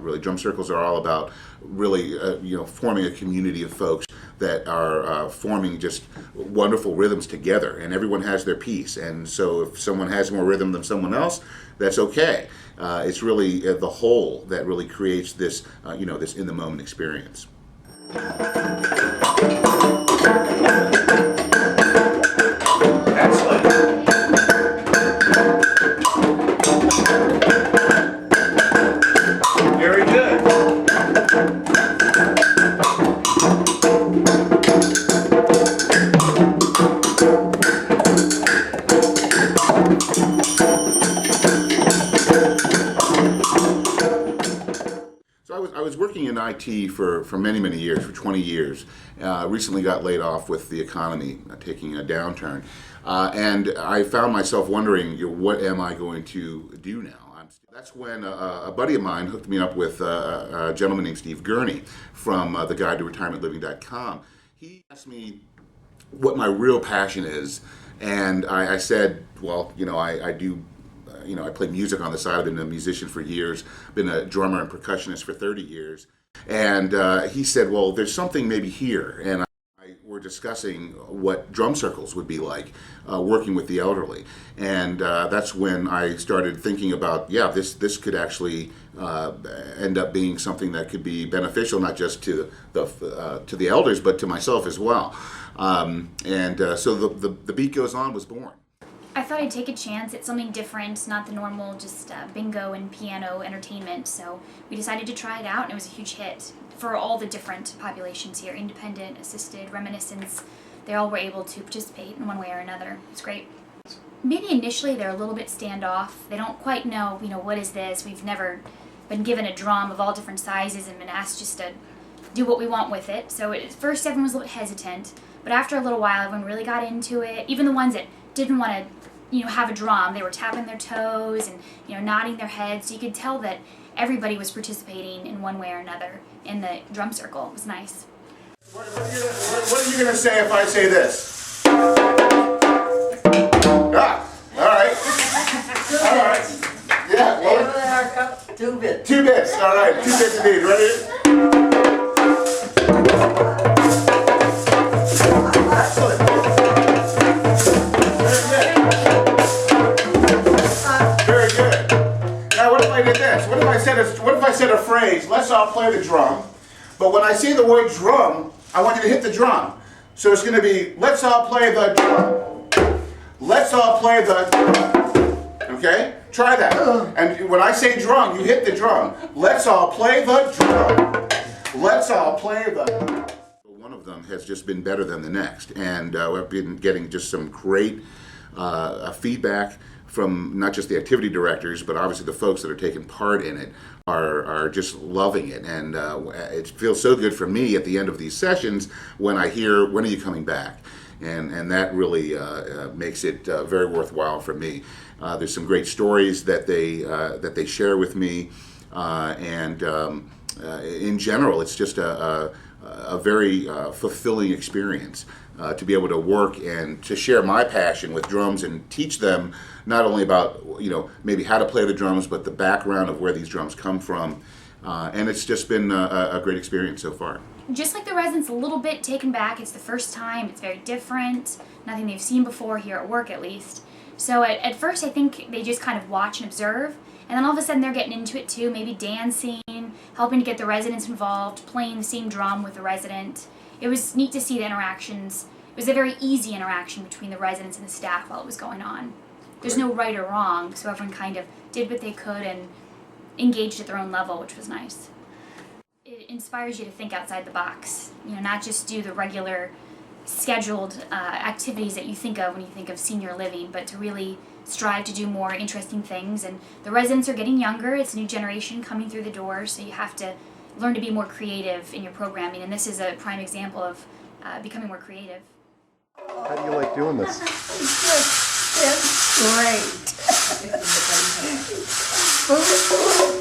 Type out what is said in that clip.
Really, drum circles are all about really, forming a community of folks that are forming just wonderful rhythms together, and everyone has their piece. And so, if someone has more rhythm than someone else, that's okay. It's really the whole that really creates this, this in the moment experience. Excellent. Very good. So I was working in IT for many, many years, for 20 years. Recently got laid off with the economy taking a downturn. And I found myself wondering, what am I going to do now? That's when a buddy of mine hooked me up with a gentleman named Steve Gurney from the Guide to retirementliving.com. He asked me what my real passion is, and I said, well, I do, I play music on the side. I've been a musician for years, been a drummer and percussionist for 30 years. And he said, well, there's something maybe here. And we're discussing what drum circles would be like, working with the elderly. And that's when I started thinking about, this could actually end up being something that could be beneficial, not just to the elders, but to myself as well. So the Beat Goes On was born. I thought I'd take a chance at something different, not the normal just bingo and piano entertainment. So we decided to try it out, and it was a huge hit for all the different populations here: independent, assisted, reminiscence. They all were able to participate in one way or another. It's great. Maybe initially they're a little bit standoff. They don't quite know, what is this? We've never been given a drum of all different sizes and been asked just to do what we want with it. So at first everyone was a little bit hesitant, but after a little while everyone really got into it. Even the ones that didn't want to have a drum, they were tapping their toes and nodding their heads. So you could tell that everybody was participating in one way or another in the drum circle. It was nice. What are you going to say if I say this? All right. All right. Yeah. Well, 2 bits. 2 bits. All right. 2 bits indeed. Ready? Excellent. Very good. Now, what if I did this? What if I said a phrase? Let's all play the drum. But when I say the word drum, I want you to hit the drum. So it's going to be, let's all play the drum. Let's all play the drum. Okay? Try that. And when I say drum, you hit the drum. Let's all play the drum. Let's all play the drum. One of them has just been better than the next. And we've been getting just some great feedback from not just the activity directors, but obviously the folks that are taking part in it are just loving it. And it feels so good for me at the end of these sessions when I hear, when are you coming back? And that really makes it very worthwhile for me. There's some great stories that they share with me, and in general, it's just a very fulfilling experience to be able to work and to share my passion with drums and teach them not only about maybe how to play the drums, but the background of where these drums come from. And it's just been a great experience so far. Just like the residents, a little bit taken back. It's the first time. It's very different. Nothing they've seen before here at work, at least. So at first, I think they just kind of watch and observe, and then all of a sudden they're getting into it too. Maybe dancing, helping to get the residents involved, playing the same drum with the resident. It was neat to see the interactions. It was a very easy interaction between the residents and the staff while it was going on. There's no right or wrong, so everyone kind of did what they could and engaged at their own level, which was nice. It inspires you to think outside the box, not just do the regular scheduled activities that you think of when you think of senior living, but to really strive to do more interesting things. And the residents are getting younger. It's a new generation coming through the doors, so you have to learn to be more creative in your programming, and this is a prime example of becoming more creative. How do you like doing this? It's great.